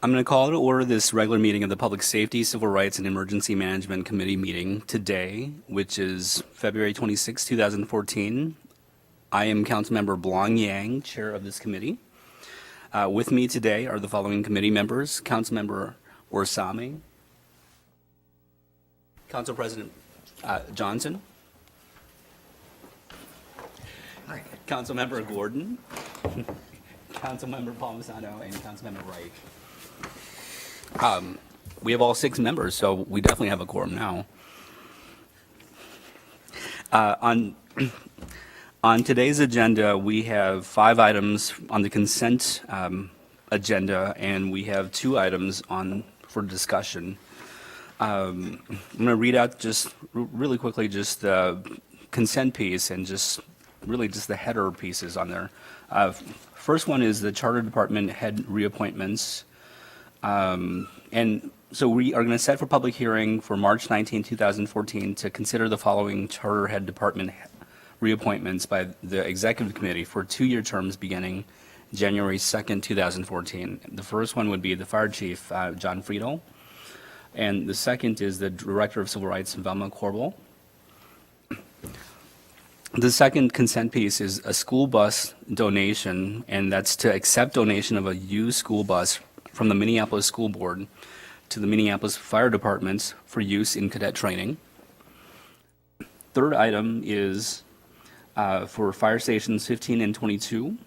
I'm going to call to order this regular meeting of the Public Safety, Civil Rights, and Emergency Management Committee meeting today, which is February 26, 2014. I am Councilmember Blong Yang, Chair of this committee. With me today are the following committee members: Councilmember Orsame, Council President Johnson, Hi. Councilmember Gordon, Councilmember Palmisano, and Councilmember Reich. We have all 6 members, so we definitely have a quorum now. On today's agenda, we have 5 items on the consent agenda, and we have 2 items for discussion. I'm going to read out just really quickly just the consent piece and just the header pieces on there. First one is the Charter Department head reappointments. And so we are going to set for public hearing for March 19, 2014 to consider the following Charter Head Department reappointments by the Executive Committee for 2-year terms beginning January 2nd, 2014. The first one would be the Fire Chief, John Friedel. And the second is the Director of Civil Rights, Velma Corbet. The second consent piece is a school bus donation, and that's to accept donation of a used school bus from the Minneapolis School Board to the Minneapolis Fire Department for use in cadet training. Third item is for Fire Stations 15 and 22.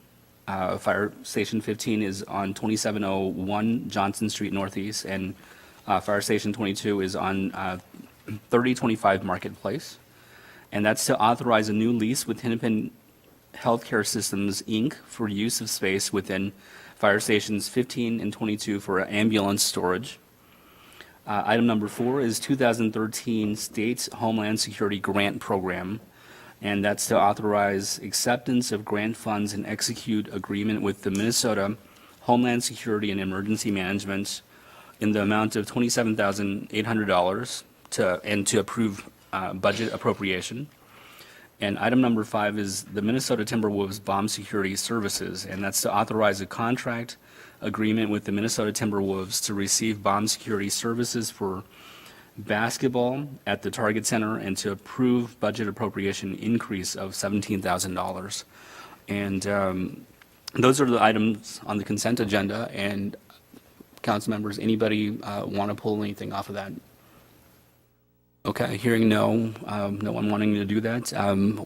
Fire Station 15 is on 2701 Johnson Street Northeast, and Fire Station 22 is on 3025 Marketplace. And that's to authorize a new lease with Hennepin Healthcare Systems, Inc. for use of space within Fire Stations 15 and 22 for ambulance storage. Item number 4 is 2013 State Homeland Security Grant Program, and that's to authorize acceptance of grant funds and execute agreement with the Minnesota Homeland Security and Emergency Management in the amount of $27,800 to approve budget appropriation. And item number 5 is the Minnesota Timberwolves Bomb Security Services, and that's to authorize a contract agreement with the Minnesota Timberwolves to receive bomb security services for basketball at the Target Center and to approve budget appropriation increase of $17,000. And those are the items on the consent agenda. And council members, anybody want to pull anything off of that? Okay, hearing no one wanting to do that,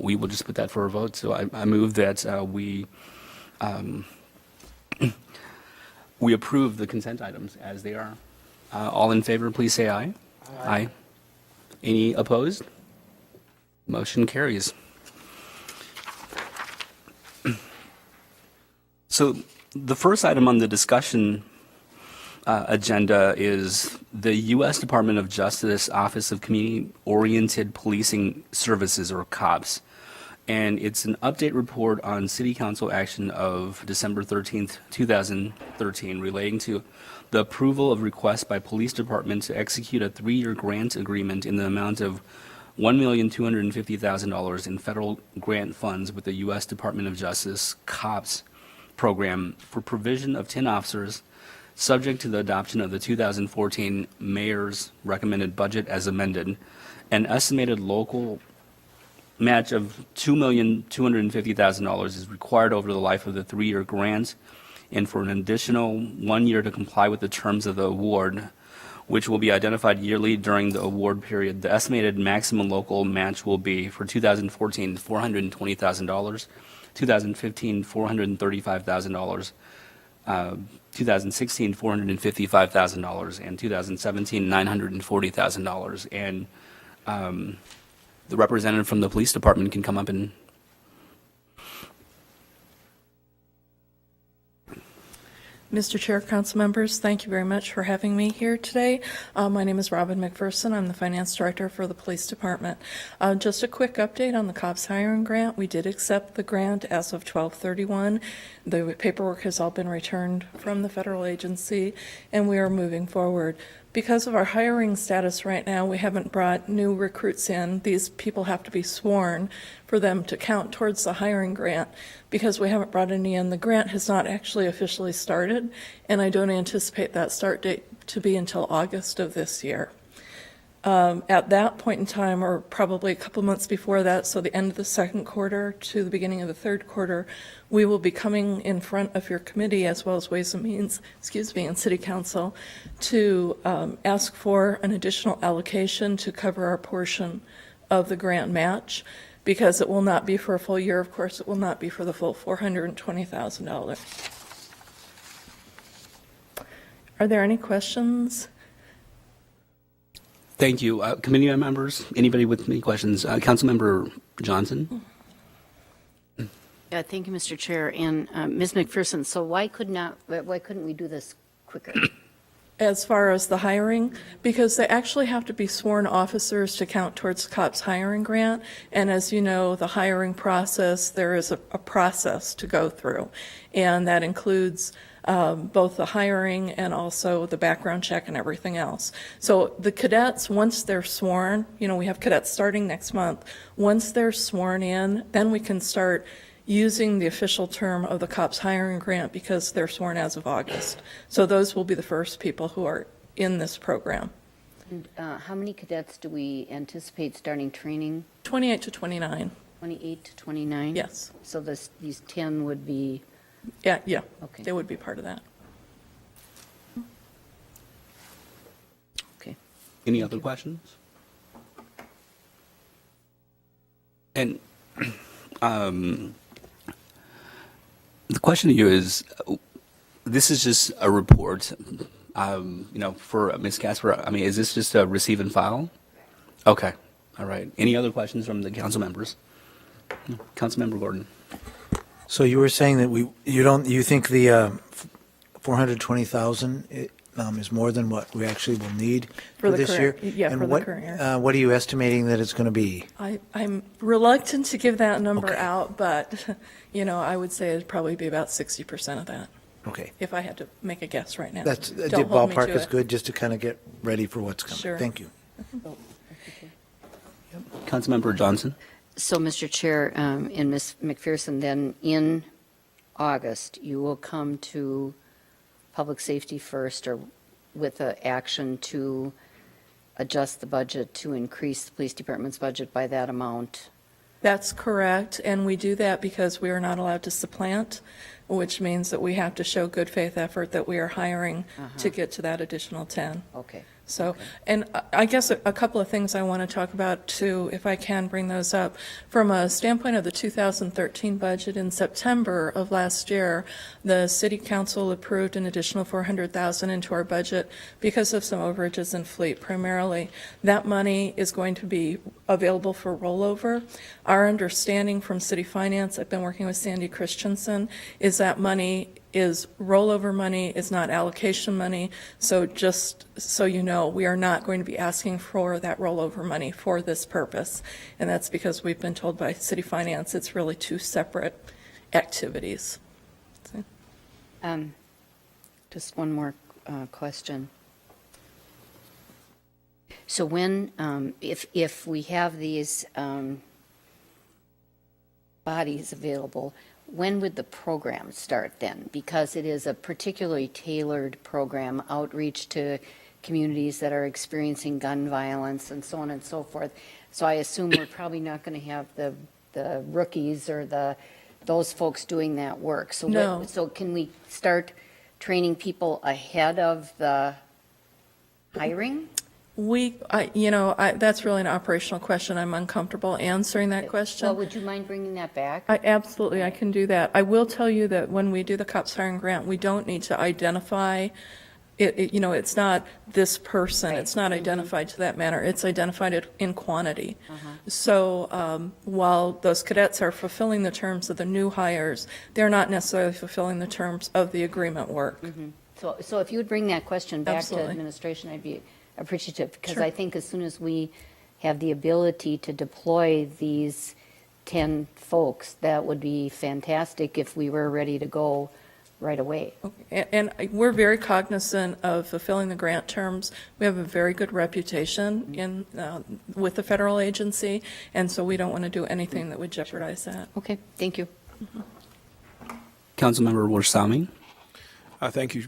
we will just put that for a vote. So I move that we approve the consent items as they are. All in favor, please say aye. Aye. Any opposed? Motion carries. So the first item on the discussion agenda is the U.S. Department of Justice Office of Community-Oriented Policing Services, or COPS. And it's an update report on City Council action of December 13th, 2013, relating to the approval of requests by police department to execute a 3-year grant agreement in the amount of $1,250,000 in federal grant funds with the U.S. Department of Justice COPS program for provision of 10 officers, subject to the adoption of the 2014 Mayor's recommended budget as amended. An estimated local match of $2,250,000 is required over the life of the 3-year grant, and for an additional 1 year to comply with the terms of the award, which will be identified yearly during the award period. The estimated maximum local match will be for 2014 $420,000, 2015 $435,000, 2016 $455,000, and 2017 $940,000. And the representative from the police department can come up and. Mr. Chair, council members, thank you very much for having me here today. My name is Robin McPherson. I'm the finance director for the police department. Just a quick update on the COPS hiring grant. We did accept the grant as of 12/31. The paperwork has all been returned from the federal agency, and we are moving forward. Because of our hiring status right now, we haven't brought new recruits in. These people have to be sworn for them to count towards the hiring grant. Because we haven't brought any in, the grant has not actually officially started, and I don't anticipate that start date to be until August of this year. At that point in time, or probably a couple months before that, so the end of the second quarter to the beginning of the third quarter, we will be coming in front of your committee as well as Ways and Means, and City Council to ask for an additional allocation to cover our portion of the grant match, because it will not be for a full year. Of course, it will not be for the full $420,000. Are there any questions? Thank you. Committee members, anybody with any questions? Councilmember Johnson? Thank you, Mr. Chair. And Ms. McPherson, so why couldn't we do this quicker? As far as the hiring, because they actually have to be sworn officers to count towards the COPS hiring grant. And as you know, the hiring process, there is a process to go through. And that includes both the hiring and also the background check and everything else. So the cadets, once they're sworn, we have cadets starting next month. Once they're sworn in, then we can start using the official term of the COPS hiring grant because they're sworn as of August. So those will be the first people who are in this program. And how many cadets do we anticipate starting training? 28 to 29. 28 to 29? Yes. So these 10 would be... Yeah. Okay. They would be part of that. Okay. Any other questions? And the question to you is, this is just a report, for Ms. Casper. I mean, is this just a receive and file? Okay. All right. Any other questions from the council members? Councilmember Gordon. So you were saying that you think the 420,000 is more than what we actually will need for the this current- year? yeah, And for the current year. what are you estimating that it's going to be? I'm reluctant to give that number Okay. out, but, I would say it'd probably be about 60% of that, Okay. if I had to make a guess right now. That's, the Don't hold me ballpark to is it. good, just to kind of get ready for what's coming. Sure. Thank you. Councilmember Johnson. So, Mr. Chair, and Ms. McPherson, then in August, you will come to Public Safety first, or with an action to adjust the budget to increase the police department's budget by that amount. That's correct, and we do that because we are not allowed to supplant, which means that we have to show good faith effort that we are hiring to get to that additional 10. Okay. So, and I guess a couple of things I want to talk about too, if I can bring those up. From a standpoint of the 2013 budget, in September of last year, the City Council approved an additional $400,000 into our budget because of some overages in fleet primarily. That money is going to be available for rollover. Our understanding from City Finance, I've been working with Sandy Christensen, is that money is rollover money, is not allocation money. So just so you know, we are not going to be asking for that rollover money for this purpose. And that's because we've been told by City Finance it's really two separate activities. Just one more question. So when, if we have these bodies available, when would the program start then? Because it is a particularly tailored program, outreach to communities that are experiencing gun violence and so on and so forth. So I assume we're probably not going to have the rookies or those folks doing that work. So No. So can we start training people ahead of the hiring? That's really an operational question. I'm uncomfortable answering that question. Well, would you mind bringing that back? Absolutely, I can do that. I will tell you that when we do the COPS hiring grant, we don't need to identify it's not this person. Right. It's not identified to that manner. It's identified in quantity. So while those cadets are fulfilling the terms of the new hires, they're not necessarily fulfilling the terms of the agreement work. So if you would bring that question back Absolutely. to administration, I'd be appreciative, because Sure. I think as soon as we have the ability to deploy these 10 folks, that would be fantastic if we were ready to go right away. And we're very cognizant of fulfilling the grant terms. We have a very good reputation with the federal agency, and so we don't want to do anything that would jeopardize that. Okay, thank you. Councilmember Warsame? Thank you,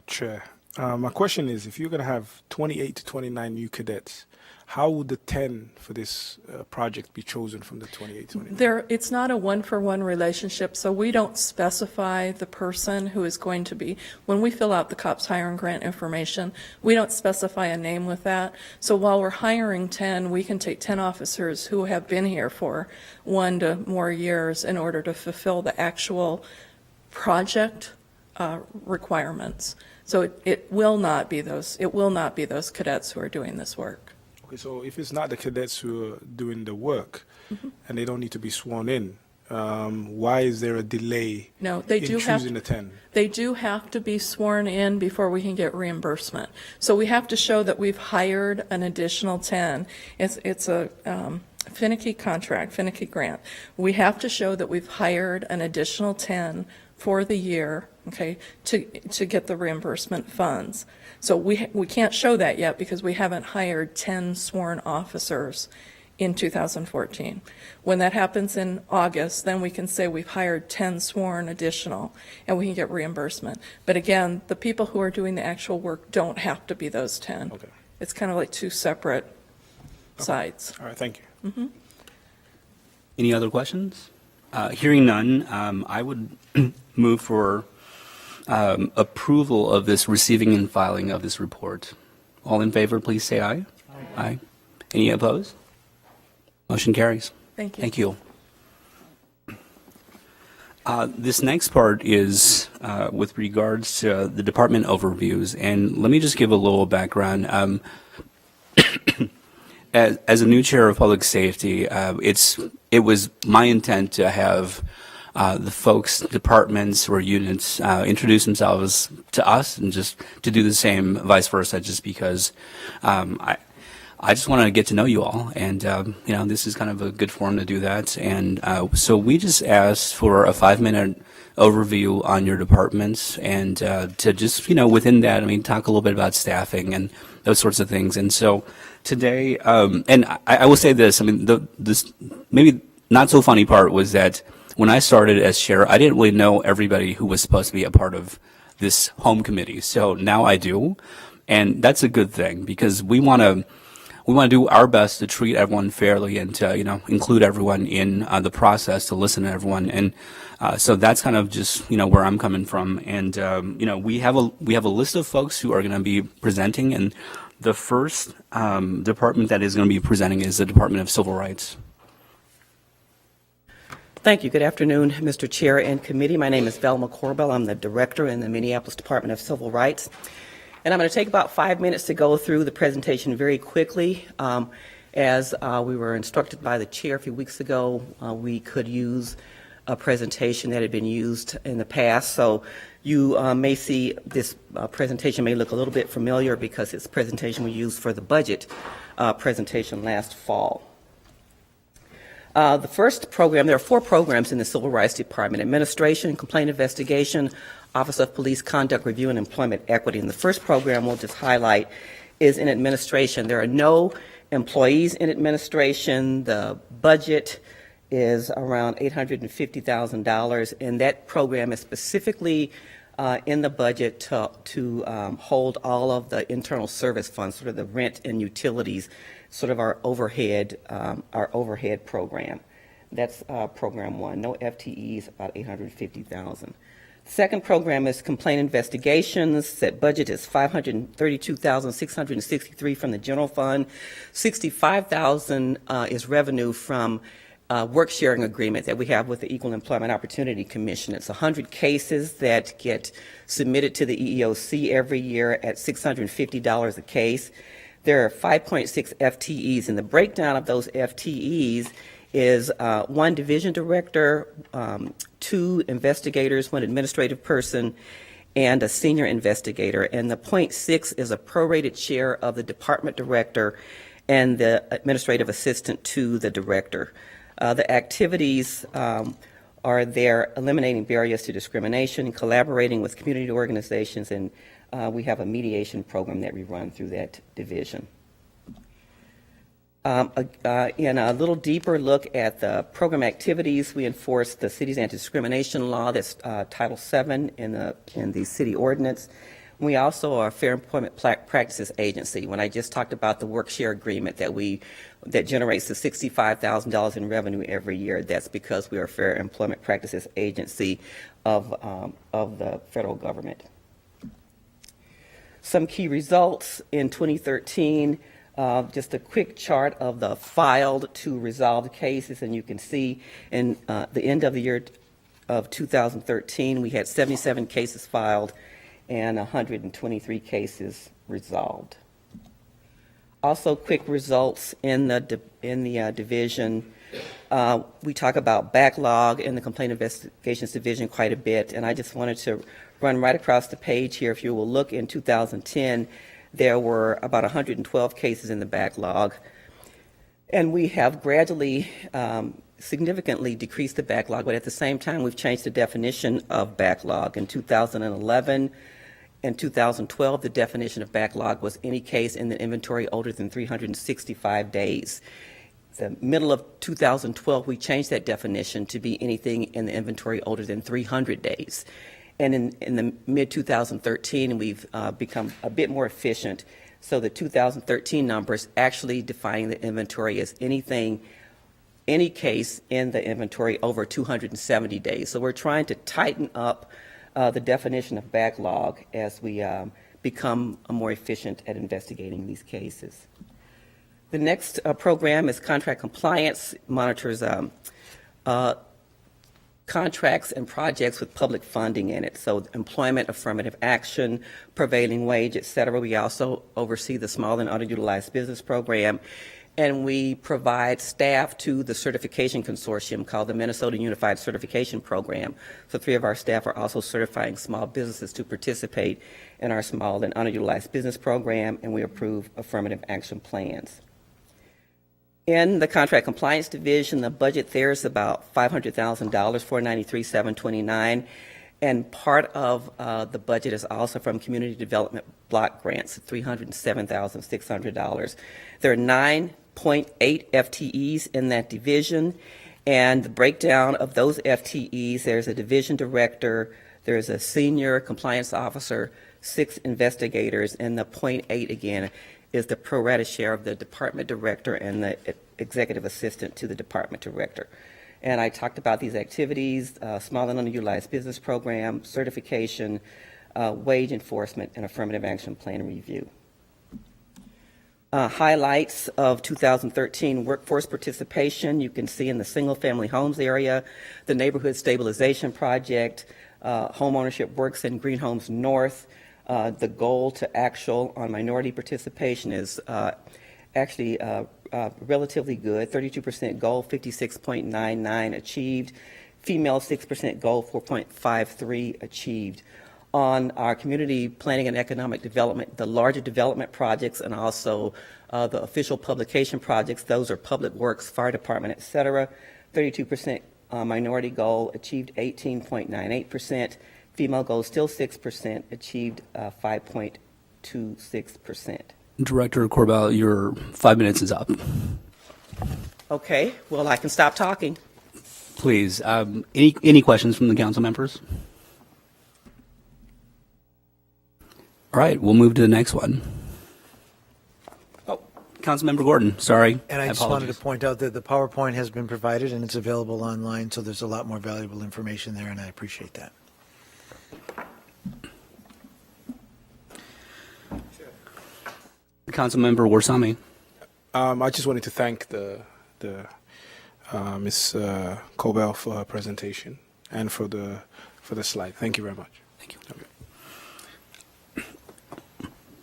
Chair. My question is, if you're going to have 28 to 29 new cadets, how would the 10 for this project be chosen from the 28 to 29? It's not a one-for-one relationship, so we don't specify the person who is going to be, when we fill out the COPS hiring grant information, we don't specify a name with that. So while we're hiring 10, we can take 10 officers who have been here for 1 to more years in order to fulfill the actual project requirements. So it will not be those cadets who are doing this work. Okay, so if it's not the cadets who are doing the work and they don't need to be sworn in, why is there a delay No, they in do have choosing the 10? They do have to be sworn in before we can get reimbursement. So we have to show that we've hired an additional 10. It's a finicky contract, finicky grant. We have to show that we've hired an additional 10 for the year, okay, to get the reimbursement funds. So we can't show that yet because we haven't hired 10 sworn officers in 2014. When that happens in August, then we can say we've hired 10 sworn additional, and we can get reimbursement. But again, the people who are doing the actual work don't have to be those 10. Okay. It's kind of like two separate sides. All right, thank you. Any other questions? Hearing none, I would move for approval of this receiving and filing of this report. All in favor, please say aye. Aye. Any opposed? Motion carries. Thank you. Thank you. This next part is with regards to the department overviews, and let me just give a little background. As a new chair of public safety, it was my intent to have the folks, departments or units introduce themselves to us, and just to do the same vice versa, just because I just want to get to know you all, and this is kind of a good forum to do that. And so we just asked for a 5-minute overview on your departments, and to just within that, talk a little bit about staffing and those sorts of things. And so today, and I will say this, this maybe not so funny part was that when I started as chair, I didn't really know everybody who was supposed to be a part of this home committee. So now I do, and that's a good thing, because we want to do our best to treat everyone fairly and to include everyone in the process, to listen to everyone. And so that's kind of just where I'm coming from. And we have a list of folks who are going to be presenting, and the first department that is going to be presenting is the Department of Civil Rights. Thank you. Good afternoon, Mr. Chair and committee. My name is Velma Corbet. I'm the director in the Minneapolis Department of Civil Rights. And I'm going to take about 5 minutes to go through the presentation very quickly. As we were instructed by the chair a few weeks ago, we could use a presentation that had been used in the past. So you may see this presentation may look a little bit familiar because it's a presentation we used for the budget presentation last fall. The first program, there are 4 programs in the Civil Rights Department: Administration, Complaint Investigation, Office of Police Conduct Review, and Employment Equity. And the first program we'll just highlight is in administration. There are no employees in administration. The budget is around $850,000, and that program is specifically in the budget to hold all of the internal service funds, sort of the rent and utilities, sort of our overhead program. That's program 1. No FTEs, about $850,000. Second program is complaint investigations. That budget is $532,663 from the general fund. $65,000 is revenue from work sharing agreement that we have with the Equal Employment Opportunity Commission. It's 100 cases that get submitted to the EEOC every year at $650 a case. There are 5.6 FTEs, and the breakdown of those FTEs is 1 division director, 2 investigators, 1 administrative person, and a senior investigator. And the 0.6 is a prorated share of the department director and the administrative assistant to the director. The activities are there eliminating barriers to discrimination, collaborating with community organizations, and we have a mediation program that we run through that division. In a little deeper look at the program activities, we enforce the city's anti-discrimination law, that's Title VII in the city ordinance. We also are a Fair Employment Practices Agency. When I just talked about the work share agreement that generates the $65,000 in revenue every year, that's because we are a Fair Employment Practices Agency of the federal government. Some key results in 2013. Just a quick chart of the filed to resolved cases, and you can see in the end of the year of 2013, we had 77 cases filed and 123 cases resolved. Also, quick results in the division. We talk about backlog in the Complaint Investigations Division quite a bit, and I just wanted to run right across the page here. If you will look in 2010, there were about 112 cases in the backlog, and we have gradually significantly decreased the backlog, but at the same time, we've changed the definition of backlog. In 2011 and 2012, the definition of backlog was any case in the inventory older than 365 days. The middle of 2012, we changed that definition to be anything in the inventory older than 300 days. And in the mid-2013, we've become a bit more efficient. So the 2013 numbers actually defining the inventory as any case in the inventory over 270 days. So we're trying to tighten up the definition of backlog as we become more efficient at investigating these cases. The next program is contract compliance, monitors contracts and projects with public funding in it. So employment, affirmative action, prevailing wage, et cetera. We also oversee the small and underutilized business program. And we provide staff to the certification consortium called the Minnesota Unified Certification Program. So 3 of our staff are also certifying small businesses to participate in our small and underutilized business program, and we approve affirmative action plans. In the contract compliance division, the budget there is about $500,000, $493,729, and part of the budget is also from community development block grants, $307,600. There are 9.8 FTEs in that division, and the breakdown of those FTEs, there's a division director, there's a senior compliance officer, 6 investigators, and the 0.8 again is the pro rata share of the department director and the executive assistant to the department director. And I talked about these activities, small and underutilized business program, certification, wage enforcement, and affirmative action plan review. Highlights of 2013 workforce participation, you can see in the single-family homes area, the neighborhood stabilization project, home ownership works in Green Homes North. The goal to actual on minority participation is actually relatively good, 32% goal, 56.99 achieved. Female 6% goal, 4.53 achieved. On our community planning and economic development, the larger development projects and also the official publication projects, those are public works, fire department, et cetera. 32% minority goal, achieved 18.98%. Female goal still 6%, achieved 5.26%. Director Corbett, your 5 minutes is up. Okay, well, I can stop talking. Please, any questions from the council members? All right, we'll move to the next one. Oh, Councilmember Gordon, sorry. And I just wanted to point out that the PowerPoint has been provided and it's available online, so there's a lot more valuable information there, and I appreciate that. Councilmember Warsame. I just wanted to thank Ms. Corbet for her presentation and for the slide. Thank you very much. Thank you. Okay.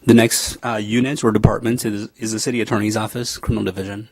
The next unit or department is the City Attorney's Office, Criminal Division.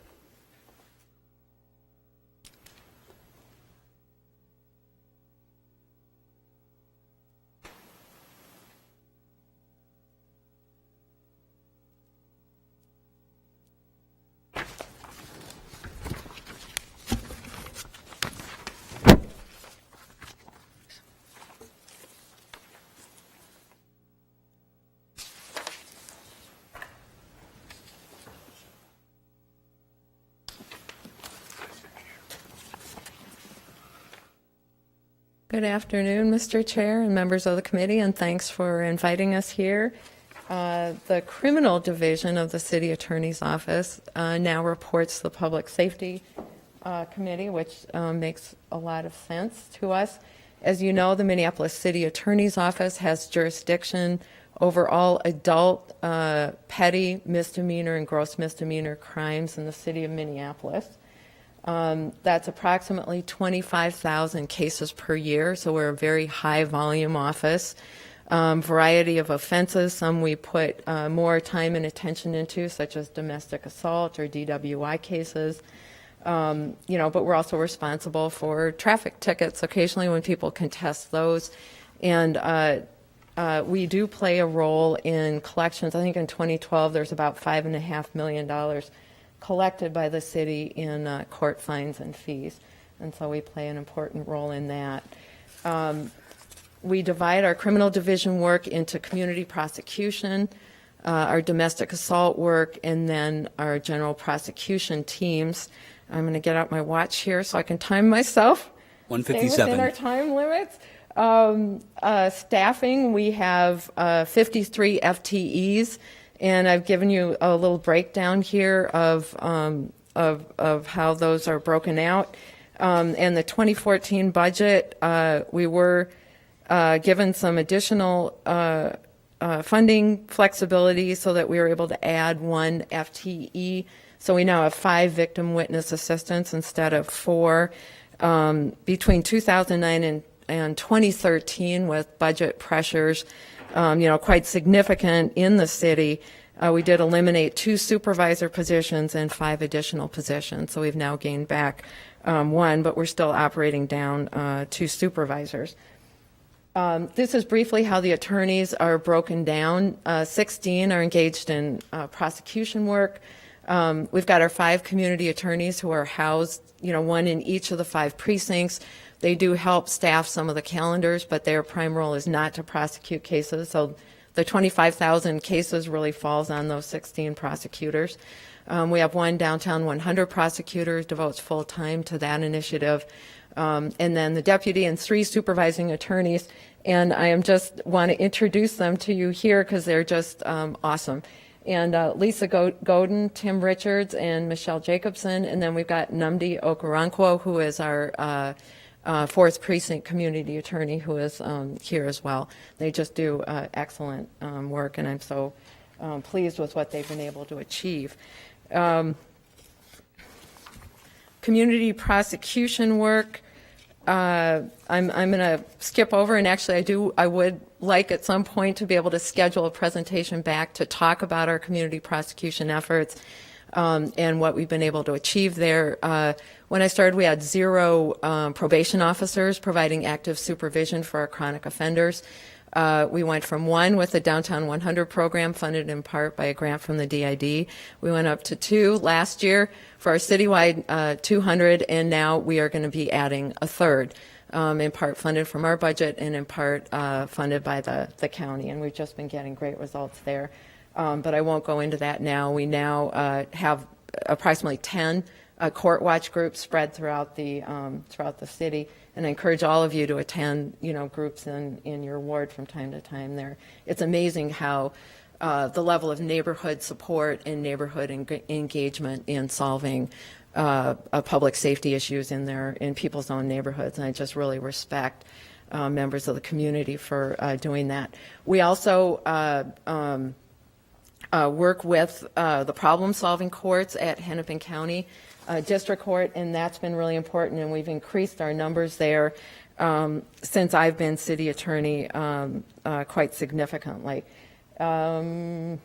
Good afternoon, Mr. Chair and members of the committee, and thanks for inviting us here. The Criminal Division of the City Attorney's Office now reports to the Public Safety Committee, which makes a lot of sense to us. As you know, the Minneapolis City Attorney's Office has jurisdiction over all adult, petty, misdemeanor, and gross misdemeanor crimes in the city of Minneapolis. That's approximately 25,000 cases per year, so we're a very high volume office. Variety of offenses, some we put more time and attention into, such as domestic assault or DWI cases. But we're also responsible for traffic tickets occasionally when people contest those. And we do play a role in collections. I think in 2012 there's about $5.5 million collected by the city in court fines and fees. And so we play an important role in that. We divide our criminal division work into community prosecution, our domestic assault work, and then our general prosecution teams. I'm going to get out my watch here so I can time myself. 1:57. Stay within our time limits. Staffing, we have 53 FTEs, and I've given you a little breakdown here of how those are broken out. And the 2014 budget, we were given some additional funding flexibility so that we were able to add 1 FTE. So we now have 5 victim witness assistants instead of 4. Between 2009 and 2013, with budget pressures, quite significant in the city, we did eliminate 2 supervisor positions and 5 additional positions. So we've now gained back 1, but we're still operating down 2 supervisors. This is briefly how the attorneys are broken down. 16 are engaged in prosecution work. We've got our 5 community attorneys who are housed, 1 in each of the 5 precincts. They do help staff some of the calendars, but their prime role is not to prosecute cases. So the 25,000 cases really falls on those 16 prosecutors. We have 1 downtown 100 prosecutor devotes full time to that initiative. And then the deputy and 3 supervising attorneys. And I just want to introduce them to you here because they're just awesome. And Lisa Godin, Tim Richards, and Michelle Jacobson. And then we've got Nnamdi Okoronkwo, who is our 4th Precinct community attorney, who is here as well. They just do excellent work, and I'm so pleased with what they've been able to achieve. Community prosecution work, I'm going to skip over, and actually I would like at some point to be able to schedule a presentation back to talk about our community prosecution efforts and what we've been able to achieve there. When I started, we had 0 probation officers providing active supervision for our chronic offenders. We went from 1 with the Downtown 100 program, funded in part by a grant from the DID. We went up to 2 last year for our citywide 200, and now we are going to be adding a 3rd, in part funded from our budget and in part funded by the county, and we've just been getting great results there. But I won't go into that now. We now have approximately 10 court watch groups spread throughout the city, and I encourage all of you to attend, groups in your ward from time to time. There, it's amazing how the level of neighborhood support and neighborhood engagement in solving public safety issues in people's own neighborhoods, and I just really respect members of the community for doing that. We also work with the problem-solving courts at Hennepin County District Court, and that's been really important, and we've increased our numbers there since I've been city attorney quite significantly. Downtown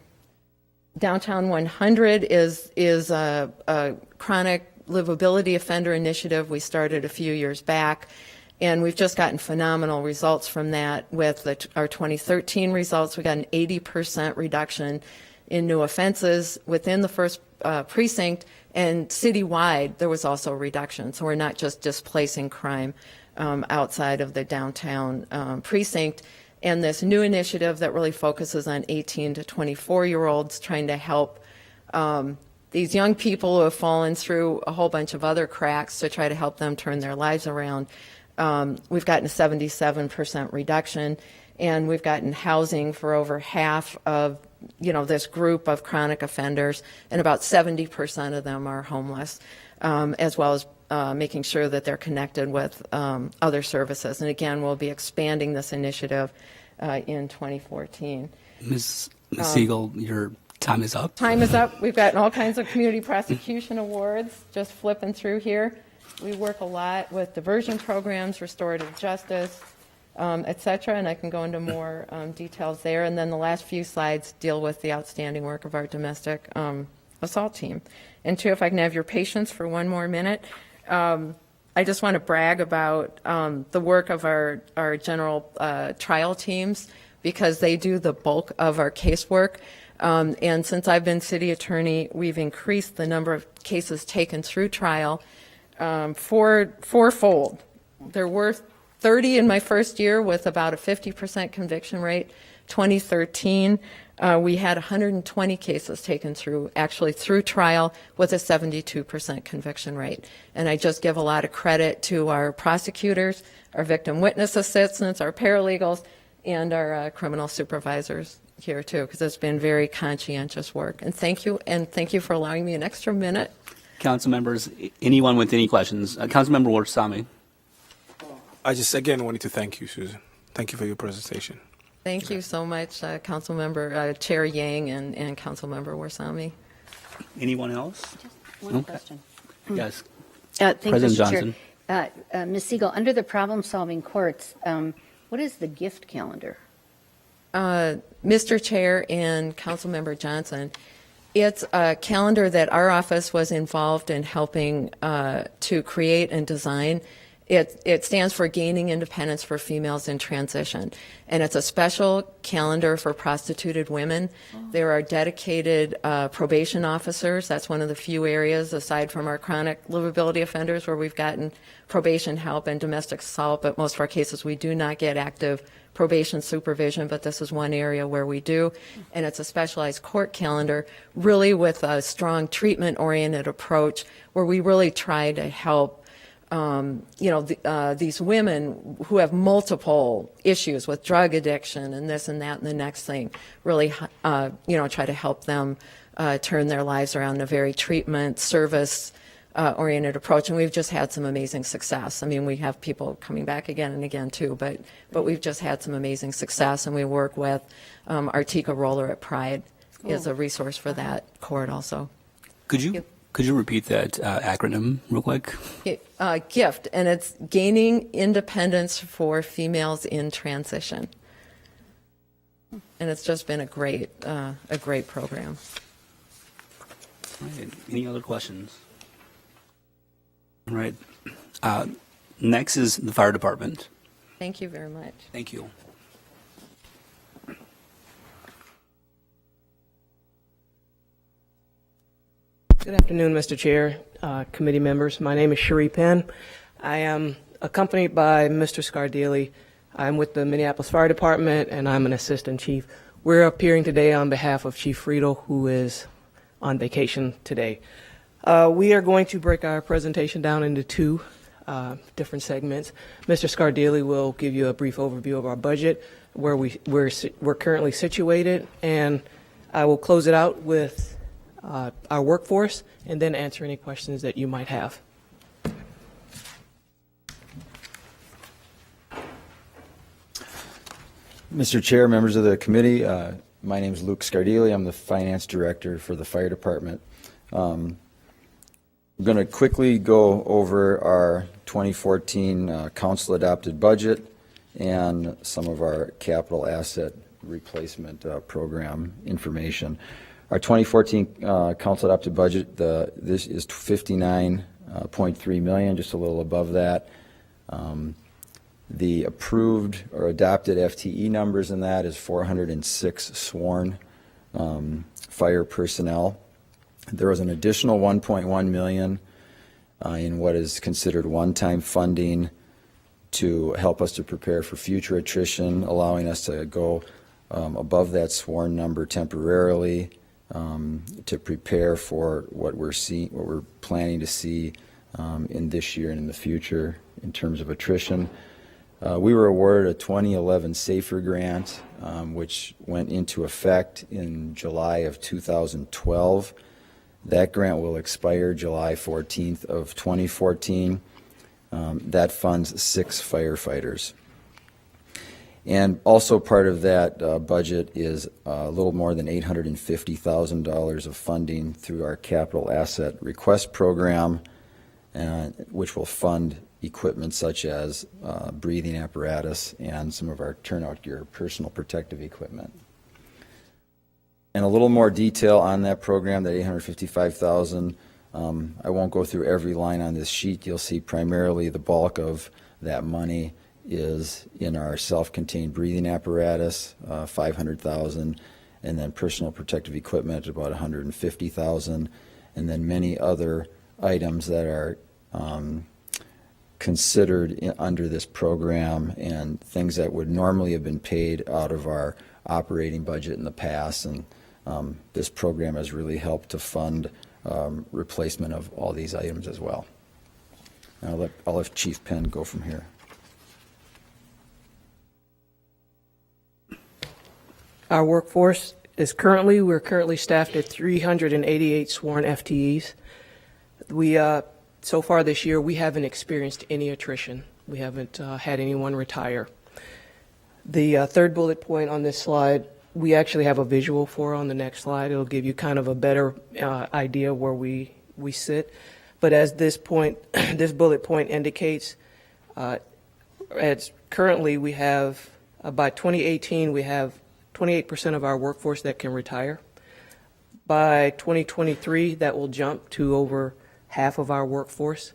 100 is a chronic livability offender initiative we started a few years back, and we've just gotten phenomenal results from that. With our 2013 results, we got an 80% reduction in new offenses within the 1st precinct, and citywide there was also a reduction. So we're not just displacing crime outside of the downtown precinct. And this new initiative that really focuses on 18 to 24-year-olds, trying to help these young people who have fallen through a whole bunch of other cracks to try to help them turn their lives around. we've gotten a 77% reduction, and we've gotten housing for over half of this group of chronic offenders, and about 70% of them are homeless, as well as making sure that they're connected with other services. And again, we'll be expanding this initiative in 2014. Ms. Siegel, your time is up. Time is up. We've gotten all kinds of community prosecution awards, just flipping through here. We work a lot with diversion programs, restorative justice, et cetera, and I can go into more details there. And then the last few slides deal with the outstanding work of our domestic assault team. And two, if I can have your patience for one more minute, I just want to brag about the work of our general trial teams, because they do the bulk of our casework. And since I've been city attorney, we've increased the number of cases taken through trial fourfold. There were 30 in my first year with about a 50% conviction rate. 2013, we had 120 cases taken through trial with a 72% conviction rate. And I just give a lot of credit to our prosecutors, our victim witness assistants, our paralegals, and our criminal supervisors here too, because it's been very conscientious work. And thank you for allowing me an extra minute. Council members, anyone with any questions? Councilmember Warsame. I just again wanted to thank you, Susan. Thank you for your presentation. Thank you so much, Councilmember Chair Yang and Councilmember Warsame. Anyone else? One Okay. question. Yes. Thank you, President Mr. Chair. Johnson. Ms. Siegel, under the problem-solving courts, what is the gift calendar? Mr. Chair and Councilmember Johnson, it's a calendar that our office was involved in helping to create and design. It stands for Gaining Independence for Females in Transition, and it's a special calendar for prostituted women. There are dedicated probation officers. That's one of the few areas, aside from our chronic livability offenders, where we've gotten probation help and domestic assault, but most of our cases we do not get active probation supervision, but this is one area where we do. And it's a specialized court calendar, really with a strong treatment-oriented approach, where we really try to help these women who have multiple issues with drug addiction and this and that and the next thing, really, try to help them turn their lives around in a very treatment, service oriented approach. And we've just had some amazing success. I mean, we have people coming back again and again too, but we've just had some amazing success. And we work with Artika Roller at Pride is a resource for that court also. Could you repeat that acronym real quick? GIFT, and it's Gaining Independence for Females in Transition. And it's just been a great program. All right. Any other questions? All right. Next is the fire department. Thank you very much. Thank you. Good afternoon, Mr. Chair, committee members. My name is Cherie Penn. I am accompanied by Mr. Scardilli. I'm with the Minneapolis Fire Department, and I'm an assistant chief. We're appearing today on behalf of Chief Friedel, who is on vacation today. We are going to break our presentation down into two different segments. Mr. Scardilli will give you a brief overview of our budget, where we're currently situated, and I will close it out with our workforce, and then answer any questions that you might have. Mr. Chair, members of the committee, my name is Luke Scardilli. I'm the finance director for the fire department. I'm going to quickly go over our 2014 council adopted budget and some of our capital asset replacement program information. Our 2014 council adopted budget, this is 59.3 million, just a little above that. The approved or adopted FTE numbers in that is 406 sworn fire personnel. There was an additional 1.1 million in what is considered one-time funding to help us to prepare for future attrition, allowing us to go above that sworn number temporarily to prepare for what we're planning to see in this year and in the future in terms of attrition. We were awarded a 2011 SAFER grant, which went into effect in July of 2012. That grant will expire July 14th of 2014. That funds 6 firefighters. And also part of that budget is a little more than $850,000 of funding through our capital asset request program, which will fund equipment such as breathing apparatus and some of our turnout gear, personal protective equipment. And a little more detail on that program, that $855,000. I won't go through every line on this sheet. You'll see primarily the bulk of that money is in our self-contained breathing apparatus, $500,000, and then personal protective equipment, about $150,000, and then many other items that are considered under this program and things that would normally have been paid out of our operating budget in the past. And this program has really helped to fund replacement of all these items as well. And I'll let Chief Penn go from here. Our workforce is we're currently staffed at 388 sworn FTEs. So far this year, we haven't experienced any attrition. We haven't had anyone retire. The third bullet point on this slide, we actually have a visual for on the next slide. It'll give you kind of a better idea where we sit. But as this bullet point indicates, currently we have, by 2018, we have 28% of our workforce that can retire. By 2023, that will jump to over half of our workforce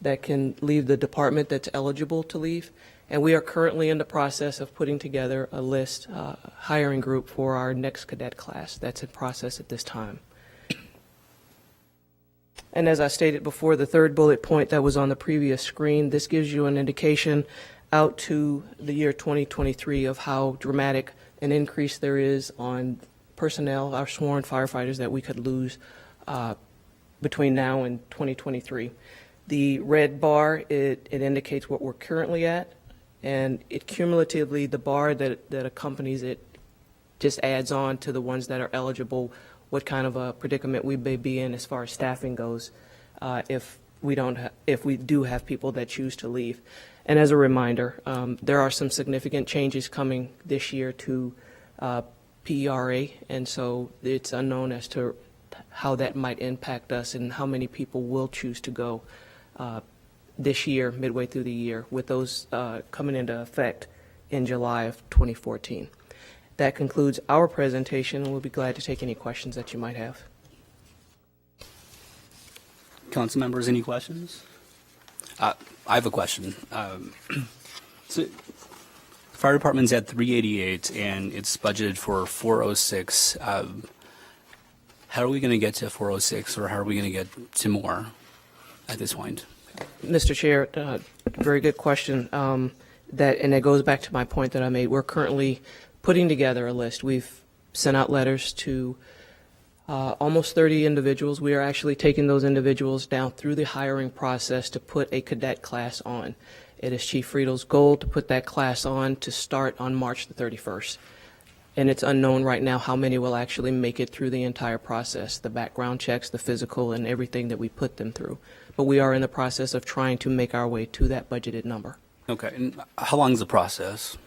that can leave the department that's eligible to leave. And we are currently in the process of putting together a list, hiring group for our next cadet class. That's in process at this time. And as I stated before, the third bullet point that was on the previous screen, this gives you an indication out to the year 2023 of how dramatic an increase there is on personnel, our sworn firefighters, that we could lose between now and 2023. The red bar, it indicates what we're currently at, and it cumulatively, the bar that accompanies it just adds on to the ones that are eligible, what kind of a predicament we may be in as far as staffing goes if we do have people that choose to leave. And as a reminder, there are some significant changes coming this year to PERA, and so it's unknown as to how that might impact us and how many people will choose to go this year, midway through the year, with those coming into effect in July of 2014. That concludes our presentation, and we'll be glad to take any questions that you might have. Council members, any questions? I have a question. So, fire department's at 388, and it's budgeted for 406. How are we going to get to 406, or how are we going to get to more at this point? Mr. Chair, very good question. And it goes back to my point that I made. We're currently putting together a list. We've sent out letters to almost 30 individuals. We are actually taking those individuals down through the hiring process to put a cadet class on. It is Chief Friedel's goal to put that class on to start on March the 31st. And it's unknown right now how many will actually make it through the entire process, the background checks, the physical, and everything that we put them through. But we are in the process of trying to make our way to that budgeted number. Okay, and how long is the process?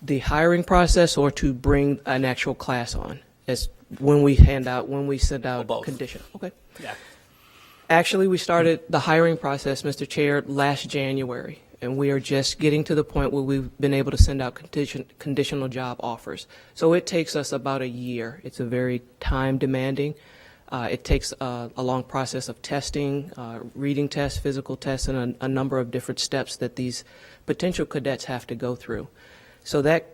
The hiring process, or to bring an actual class on, is when we send out both. condition. Okay. Yeah. Actually, we started the hiring process, Mr. Chair, last January, and we are just getting to the point where we've been able to send out conditional job offers. So it takes us about a year. It's a very time demanding. It takes a long process of testing, reading tests, physical tests, and a number of different steps that these potential cadets have to go through. So that,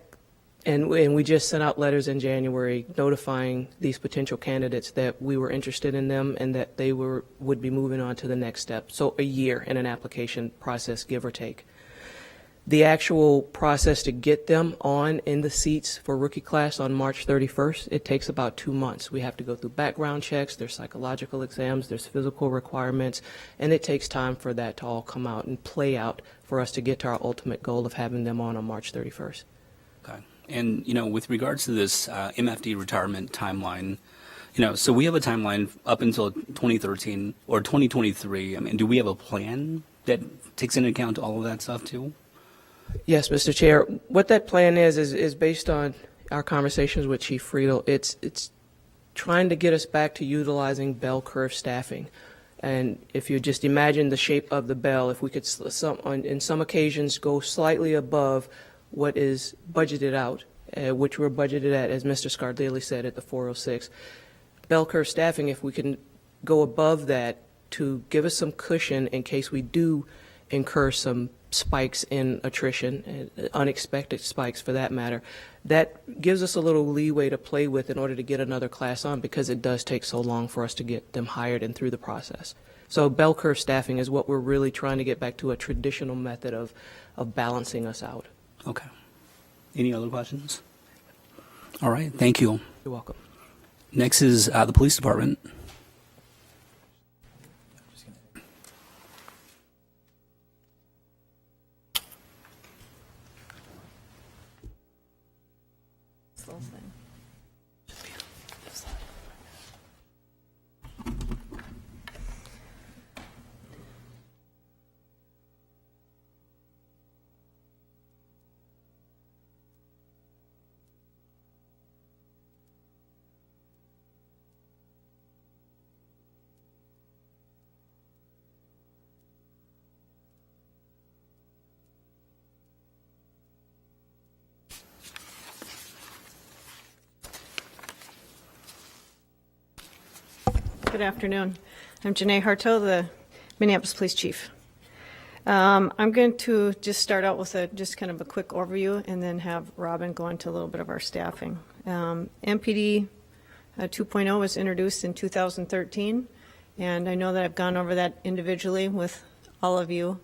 and we just sent out letters in January notifying these potential candidates that we were interested in them and that they would be moving on to the next step. So a year in an application process, give or take. The actual process to get them on in the seats for rookie class on March 31st, it takes about 2 months. We have to go through background checks, there's psychological exams, there's physical requirements, and it takes time for that to all come out and play out for us to get to our ultimate goal of having them on March 31st. Okay. And, with regards to this MFD retirement timeline, so we have a timeline up until 2013 or 2023. I mean, do we have a plan that takes into account all of that stuff too? Yes, Mr. Chair. What that plan is based on our conversations with Chief Friedel. It's trying to get us back to utilizing bell curve staffing. And if you just imagine the shape of the bell, if we could, in some occasions, go slightly above what is budgeted out, which we're budgeted at, as Mr. Scardilli said, at the 406. Bell curve staffing, if we can go above that to give us some cushion in case we do incur some spikes in attrition, unexpected spikes for that matter, that gives us a little leeway to play with in order to get another class on, because it does take so long for us to get them hired and through the process. So bell curve staffing is what we're really trying to get back to, a traditional method of balancing us out. Okay. Any other questions? All right. Thank you. You're welcome. Next is the police department. Good afternoon. I'm Janae Harto, the Minneapolis Police Chief. I'm going to just start out with just kind of a quick overview and then have Robin go into a little bit of our staffing. MPD 2.0 was introduced in 2013, and I know that I've gone over that individually with all of you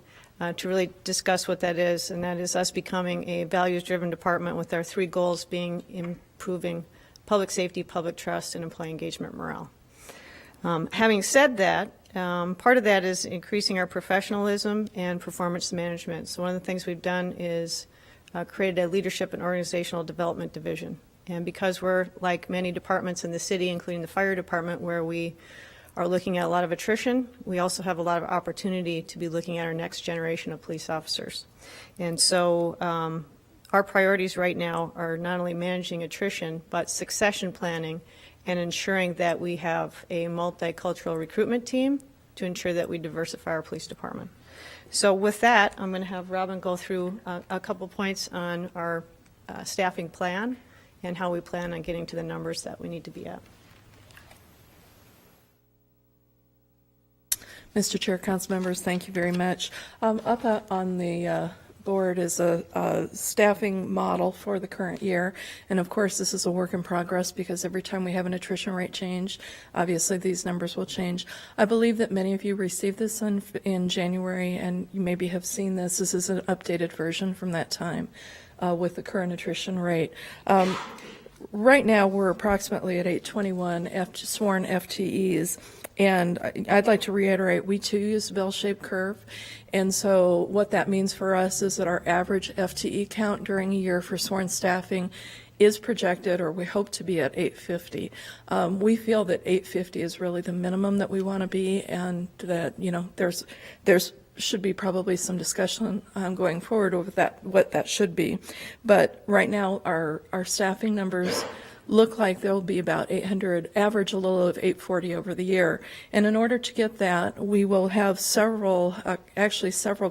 to really discuss what that is, and that is us becoming a values-driven department with our 3 goals being improving public safety, public trust, and employee engagement morale. Having said that, part of that is increasing our professionalism and performance management. So one of the things we've done is created a leadership and organizational development division. And because we're like many departments in the city, including the fire department, where we are looking at a lot of attrition, we also have a lot of opportunity to be looking at our next generation of police officers. And so our priorities right now are not only managing attrition, but succession planning and ensuring that we have a multicultural recruitment team to ensure that we diversify our police department. So with that, I'm going to have Robin go through a couple points on our staffing plan and how we plan on getting to the numbers that we need to be at. Mr. Chair, council members, thank you very much. Up on the board is a staffing model for the current year. And of course, this is a work in progress because every time we have an attrition rate change, obviously these numbers will change. I believe that many of you received this in January, and you maybe have seen this. This is an updated version from that time with the current attrition rate. Right now, we're approximately at 821 sworn FTEs. And I'd like to reiterate, we too use a bell-shaped curve. And so what that means for us is that our average FTE count during a year for sworn staffing is projected, or we hope to be, at 850. We feel that 850 is really the minimum that we want to be, and that, there's should be probably some discussion going forward over that, what that should be. But right now, our staffing numbers look like there'll be about 800, average a little of 840 over the year. And in order to get that, we will have several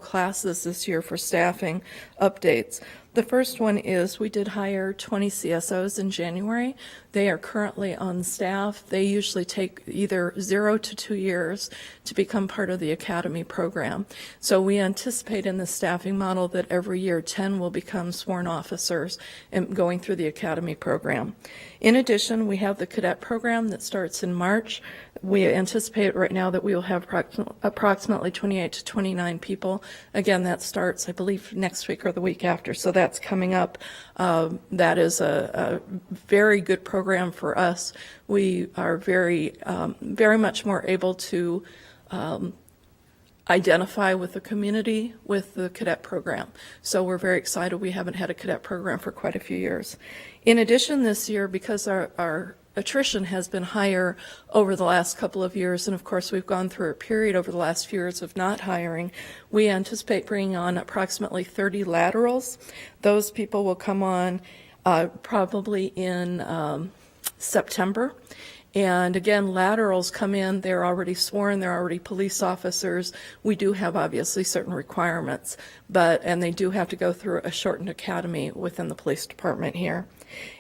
classes this year for staffing updates. The first one is we did hire 20 CSOs in January. They are currently on staff. They usually take either 0 to 2 years to become part of the academy program. So we anticipate in the staffing model that every year 10 will become sworn officers and going through the academy program. In addition, we have the cadet program that starts in March. We anticipate right now that we will have approximately 28 to 29 people. Again, that starts, I believe, next week or the week after, so that's coming up. That is a very good program for us. We are very much more able to identify with the community with the cadet program. So we're very excited. We haven't had a cadet program for quite a few years. In addition, this year, because our attrition has been higher over the last couple of years, and of course we've gone through a period over the last few years of not hiring, we anticipate bringing on approximately 30 laterals. Those people will come on probably in September. And again, laterals come in, they're already sworn, they're already police officers. We do have obviously certain requirements, and they do have to go through a shortened academy within the police department here.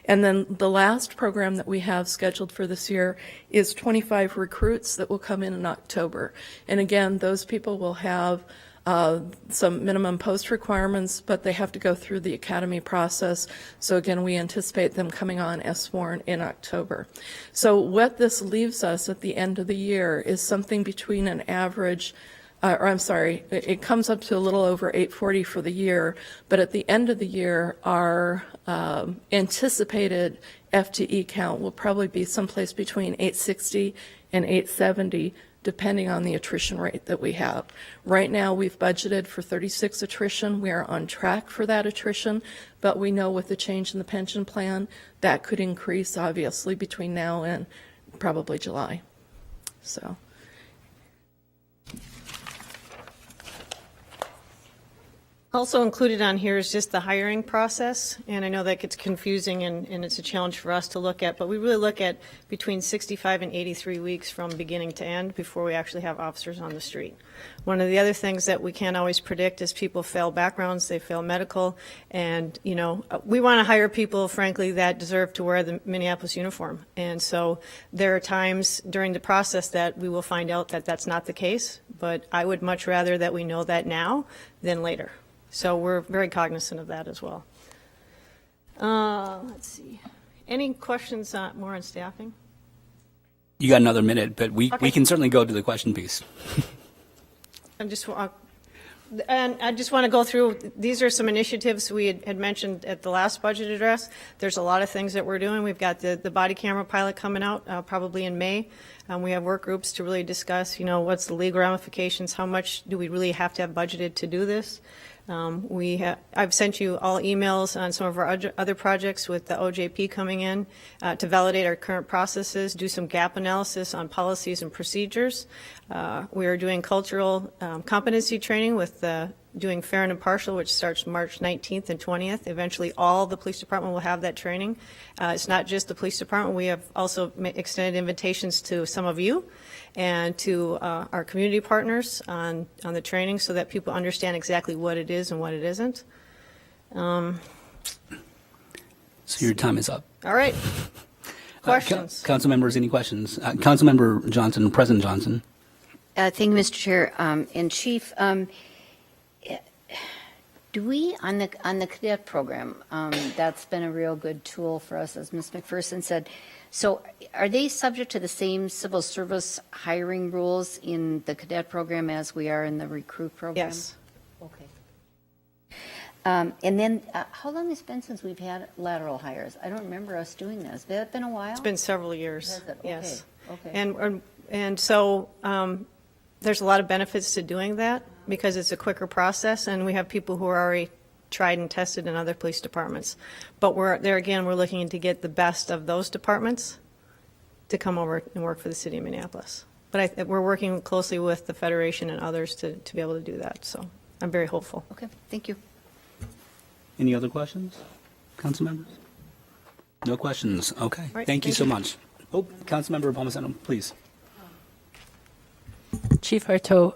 And then the last program that we have scheduled for this year is 25 recruits that will come in October. And again, those people will have some minimum post requirements, but they have to go through the academy process. So again, we anticipate them coming on as sworn in October. So what this leaves us at the end of the year is something between an average it comes up to a little over 840 for the year, but at the end of the year, our anticipated FTE count will probably be someplace between 860 and 870, depending on the attrition rate that we have. Right now, we've budgeted for 36 attrition. We are on track for that attrition, but we know with the change in the pension plan, that could increase, obviously, between now and probably July. So. Also included on here is just the hiring process, and I know that gets confusing and it's a challenge for us to look at, but we really look at between 65 and 83 weeks from beginning to end before we actually have officers on the street. One of the other things that we can't always predict is people fail backgrounds, they fail medical, and we want to hire people, frankly, that deserve to wear the Minneapolis uniform. And so there are times during the process that we will find out that that's not the case, but I would much rather that we know that now than later. So we're very cognizant of that as well. Let's see. Any questions more on staffing? You got another minute, but we can certainly go to the question piece. I just want to go through, these are some initiatives we had mentioned at the last budget address. There's a lot of things that we're doing. We've got the body camera pilot coming out probably in May. We have work groups to really discuss, what's the legal ramifications, how much do we really have to have budgeted to do this. I've sent you all emails on some of our other projects with the OJP coming in to validate our current processes, do some gap analysis on policies and procedures. We are doing cultural competency training with doing fair and impartial, which starts March 19th and 20th. Eventually, all the police department will have that training. It's not just the police department. We have also extended invitations to some of you and to our community partners on the training so that people understand exactly what it is and what it isn't. So your time is up. All right. Questions? Council members, any questions? Councilmember Johnson, President Johnson. Thank you, Mr. Chair. And Chief, do we, on the cadet program, that's been a real good tool for us, as Ms. McPherson said. So are they subject to the same civil service hiring rules in the cadet program as we are in the recruit program? Yes. Okay. And then how long has it been since we've had lateral hires? I don't remember us doing this. Has that been a while? It's been several years. Has it? Yes. Okay. And so there's a lot of benefits to doing that because it's a quicker process, and we have people who are already tried and tested in other police departments. But we're looking to get the best of those departments to come over and work for the city of Minneapolis. But we're working closely with the Federation and others to be able to do that. So I'm very hopeful. Okay, thank you. Any other questions, council members? No questions. Okay. Right, Thank you thank so you. much. Oh, Councilmember Palmisano, please. Chief Arto,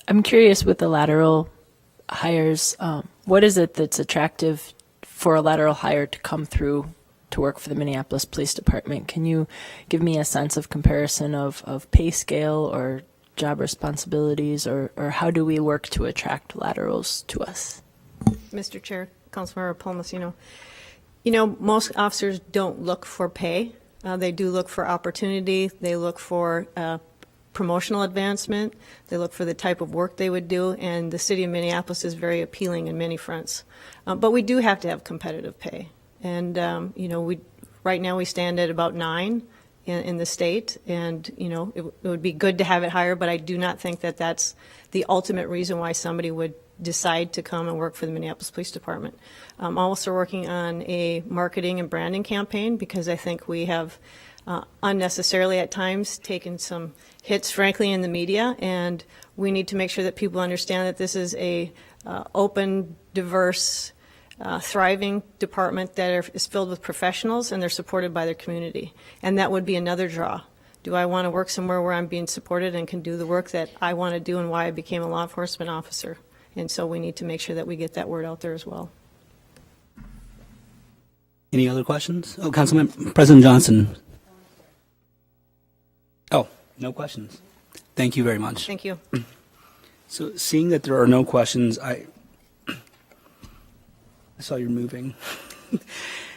I'm curious with the lateral hires, what is it that's attractive for a lateral hire to come through to work for the Minneapolis Police Department? Can you give me a sense of comparison of pay scale or job responsibilities, or how do we work to attract laterals to us? Mr. Chair, Councilmember Palmasino, you know, most officers don't look for pay. They do look for opportunity. They look for promotional advancement. They look for the type of work they would do, and the city of Minneapolis is very appealing in many fronts. But we do have to have competitive pay. And, you know, right now we stand at about 9 in the state, and, you know, it would be good to have it higher, but I do not think that that's the ultimate reason why somebody would decide to come and work for the Minneapolis Police Department. I'm also working on a marketing and branding campaign because I think we have unnecessarily at times taken some hits, frankly, in the media, and we need to make sure that people understand that this is a open, diverse, thriving department that is filled with professionals, and they're supported by their community. And that would be another draw. Do I want to work somewhere where I'm being supported and can do the work that I want to do and why I became a law enforcement officer? And so we need to make sure that we get that word out there as well. Any other questions? Oh, Councilman President Johnson. Oh, no questions. Thank you very much. Thank you. So seeing that there are no questions, I saw you're moving.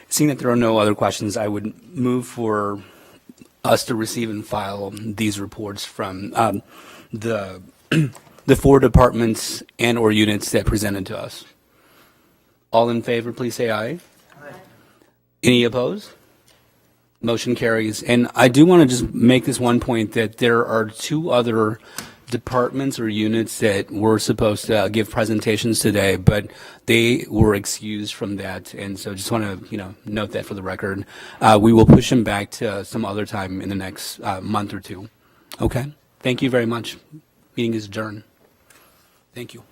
Seeing that there are no other questions, I would move for us to receive and file these reports from the 4 departments and or units that presented to us. All in favor, please say aye. Aye. Any opposed? Motion carries. And I do want to just make this one point that there are 2 other departments or units that were supposed to give presentations today, but they were excused from that. And so just want to, note that for the record. We will push them back to some other time in the next month or 2. Okay? Thank you very much. Meeting is adjourned. Thank you.